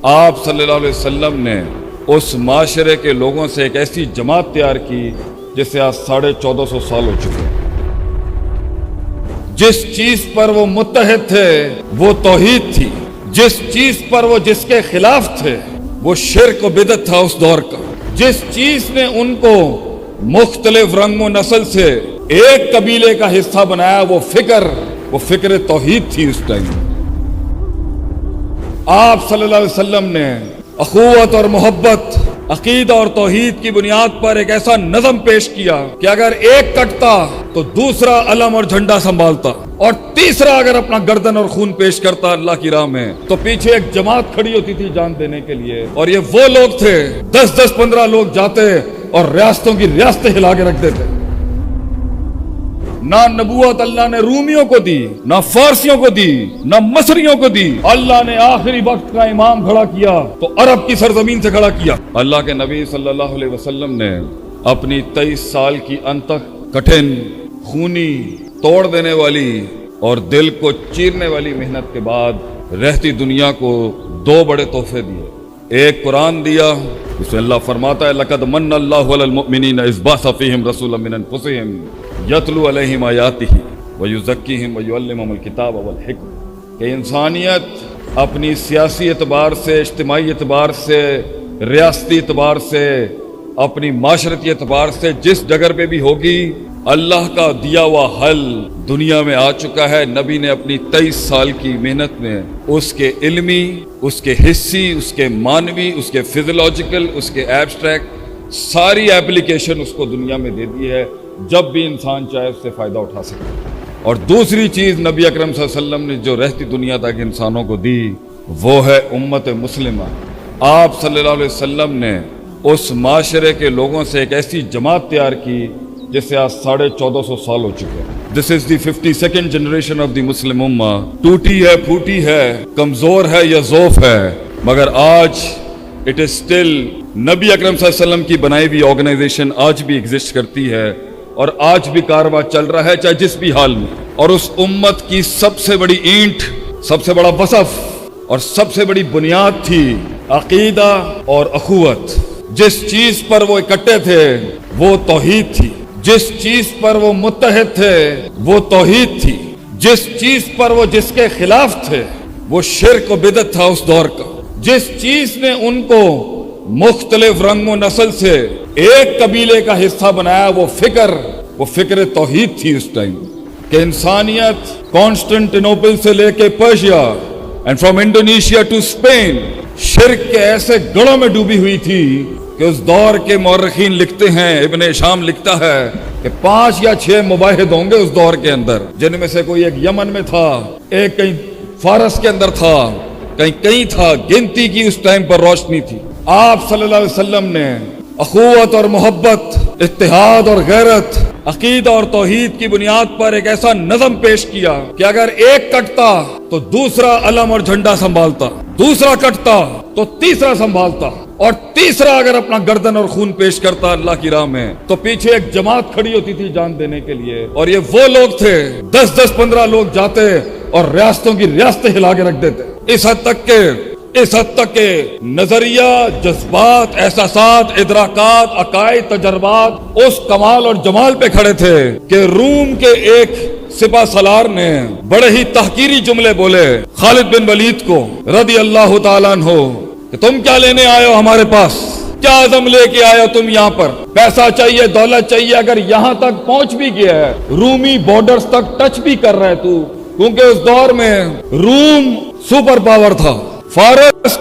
آپ صلی اللہ علیہ وسلم نے اس معاشرے کے لوگوں سے ایک ایسی جماعت تیار کی جس سے آج 1450 سال ہو چکے ہیں۔ جس چیز پر وہ متحد تھے وہ توحید تھی، جس چیز پر وہ جس کے خلاف تھے وہ شرک و بدعت تھا اس دور کا، جس چیز نے ان کو مختلف رنگ و نسل سے ایک قبیلے کا حصہ بنایا وہ فکر توحید تھی۔ اس ٹائم آپ صلی اللہ علیہ وسلم نے اخوت اور محبت، عقیدہ اور توحید کی بنیاد پر ایک ایسا نظم پیش کیا کہ اگر ایک کٹتا تو دوسرا علم اور جھنڈا سنبھالتا، اور تیسرا اگر اپنا گردن اور خون پیش کرتا اللہ کی راہ میں تو پیچھے ایک جماعت کھڑی ہوتی تھی جان دینے کے لیے۔ اور یہ وہ لوگ تھے 10-15 لوگ جاتے اور ریاستوں کی ریاستیں ہلا کے رکھ دیتے۔ نہ نبوت اللہ نے رومیوں کو دی، نہ فارسیوں کو دی، نہ مصریوں کو دی، اللہ نے آخری وقت کا امام کھڑا کیا تو عرب کی سرزمین سے کھڑا کیا۔ اللہ کے نبی صلی اللہ علیہ وسلم نے اپنی 23 سال کی انتک کٹھن، خونی، توڑ دینے والی اور دل کو چیرنے والی محنت کے بعد رہتی دنیا کو 2 بڑے تحفے دیے۔ ایک قرآن دیا جس میں اللہ فرماتا ہے لقد من اللہ علی المؤمنین اذ بعث فیہم رسولا من انفسہم یتلو علیہم آیاتہ ویزکیہم ویعلمہم الکتاب والحکمہ، کہ انسانیت اپنی سیاسی اعتبار سے، اجتماعی اعتبار سے، ریاستی اعتبار سے، اپنی معاشرتی اعتبار سے جس ڈگر پہ بھی ہوگی، اللہ کا دیا ہوا حل دنیا میں آ چکا ہے۔ نبی نے اپنی 23 سال کی محنت میں اس کے علمی، اس کے حسی، اس کے معنوی، اس کے فزیولوجیکل، اس کے ایبسٹریکٹ ساری اپلیکیشن اس کو دنیا میں دے دی ہے، جب بھی انسان چاہے اس سے فائدہ اٹھا سکے۔ اور دوسری چیز نبی اکرم صلی اللہ علیہ وسلم نے جو رہتی دنیا تک انسانوں کو دی وہ ہے امت مسلمہ۔ آپ صلی اللہ علیہ وسلم نے اس معاشرے کے لوگوں سے ایک ایسی جماعت تیار کی جس سے آج 1450 سال ہو چکے ہیں۔ دس از دی 52nd جنریشن آف دی مسلم امہ۔ ٹوٹی ہے، پھوٹی ہے، کمزور ہے یا ضعف ہے، مگر آج اٹ از اسٹل نبی اکرم صلی اللہ علیہ وسلم کی بنائی ہوئی آرگنائزیشن آج بھی ایگزسٹ کرتی ہے اور آج بھی کارواں چل رہا ہے چاہے جس بھی حال میں۔ اور اس امت کی سب سے بڑی اینٹ، سب سے بڑا وصف اور سب سے بڑی بنیاد تھی عقیدہ اور اخوت۔ جس چیز پر وہ اکٹھے تھے وہ توحید تھی، جس چیز پر وہ متحد تھے وہ توحید تھی، جس چیز پر وہ جس کے خلاف تھے وہ شرک و بدعت تھا اس دور کا، جس چیز نے ان کو مختلف رنگ و نسل سے ایک قبیلے کا حصہ بنایا وہ فکر توحید تھی اس ٹائم، کہ انسانیت کانسٹنٹینوپل سے لے کے Persia and from Indonesia to Spain شرک کے ایسے گڑھوں میں ڈوبی ہوئی تھی کہ اس دور کے مورخین لکھتے ہیں، ابن ہشام لکھتا ہے کہ 5 یا 6 مباحث ہوں گے اس دور کے اندر، جن میں سے کوئی ایک یمن میں تھا، ایک کہیں فارس کے اندر تھا، کہیں تھا، گنتی کی اس ٹائم پر روشنی تھی۔ آپ صلی اللہ علیہ وسلم نے اخوت اور محبت، اتحاد اور غیرت، عقیدہ اور توحید کی بنیاد پر ایک ایسا نظم پیش کیا کہ اگر ایک کٹتا تو دوسرا علم اور جھنڈا سنبھالتا، دوسرا کٹتا تو تیسرا سنبھالتا، اور تیسرا اگر اپنا گردن اور خون پیش کرتا اللہ کی راہ میں تو پیچھے ایک جماعت کھڑی ہوتی تھی جان دینے کے لیے۔ اور یہ وہ لوگ تھے 10-15 لوگ جاتے اور ریاستوں کی ریاستیں ہلا کے رکھ دیتے۔ اس حد تک کہ نظریہ، جذبات، احساسات، ادراکات، عقائد، تجربات اس کمال اور جمال پہ کھڑے تھے کہ روم کے ایک سپہ سالار نے بڑے ہی تحقیری جملے بولے خالد بن ولید کو رضی اللہ تعالیٰ عنہ کہ تم کیا لینے آئے ہو ہمارے پاس، کیا عزم لے کے آئے ہو تم یہاں پر، پیسہ چاہیے، دولت چاہیے، اگر یہاں تک پہنچ بھی گیا ہے، رومی بارڈرز تک ٹچ بھی کر رہا ہے تو، کیونکہ اس دور میں روم سپر پاور تھا، فارس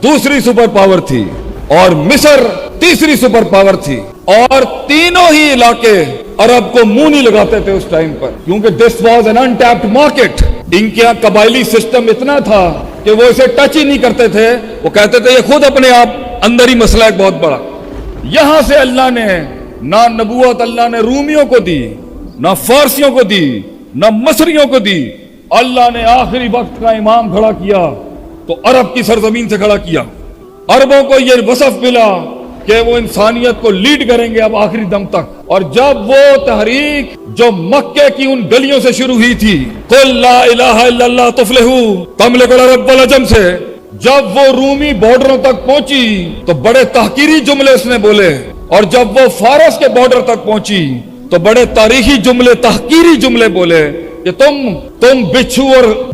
دوسری سپر پاور تھی اور مصر تیسری سپر پاور تھی، اور تینوں ہی علاقے عرب کو منہ نہیں لگاتے تھے اس ٹائم پر، کیونکہ this was an untapped market. ان کے یہاں قبائلی سسٹم اتنا تھا کہ وہ اسے ٹچ ہی نہیں کرتے تھے، وہ کہتے تھے یہ خود اپنے آپ اندر ہی مسئلہ ایک بہت بڑا۔ یہاں سے اللہ نے نہ نبوت اللہ نے رومیوں کو دی، نہ فارسیوں کو دی، نہ مصریوں کو دی، اللہ نے آخری وقت کا امام کھڑا کیا تو عرب کی سرزمین سے کھڑا کیا۔ عربوں کو یہ وصف ملا کہ وہ انسانیت کو لیڈ کریں گے اب آخری دم تک، اور جب وہ تحریک جو مکے کی ان گلیوں سے شروع ہوئی تھی، قل لا الہ الا اللہ تفلحوا تملک العرب والعجم سے، جب وہ رومی بارڈروں تک پہنچی تو بڑے تحقیری جملے اس نے بولے، اور جب وہ فارس کے بارڈر تک پہنچی تو بڑے تاریخی جملے، تحقیری جملے بولے کہ تم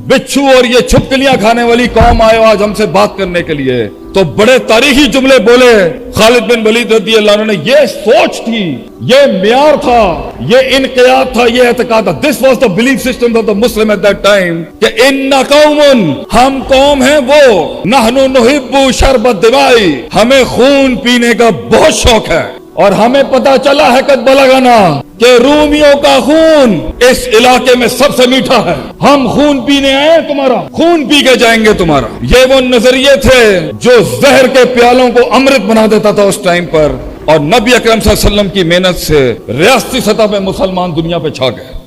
بچھو اور یہ چھپکلیاں کھانے والی قوم آئے ہو آج ہم سے بات کرنے کے لیے۔ تو بڑے تاریخی جملے بولے خالد بن ولید رضی اللہ عنہ نے۔ یہ سوچ تھی، یہ معیار تھا، یہ انقیاد تھا، یہ اعتقاد تھا۔ This was the belief system of the Muslim at that time کہ اِنَّا قَوْمٌ، ہم قوم ہیں وہ، نَحْنُ نُحِبُّ شَرْبَ الدِّمَاءِ، ہمیں خون پینے کا بہت شوق ہے، اور ہمیں پتا چلا ہے قد بلغنا کہ رومیوں کا خون اس علاقے میں سب سے میٹھا ہے، ہم خون پینے آئے ہیں تمہارا، خون پی کے جائیں گے تمہارا۔ یہ وہ نظریے تھے جو زہر کے پیالوں کو امرت بنا دیتا تھا اس ٹائم پر، اور نبی اکرم صلی اللہ علیہ وسلم کی محنت سے ریاستی سطح پہ مسلمان دنیا پہ چھا گئے۔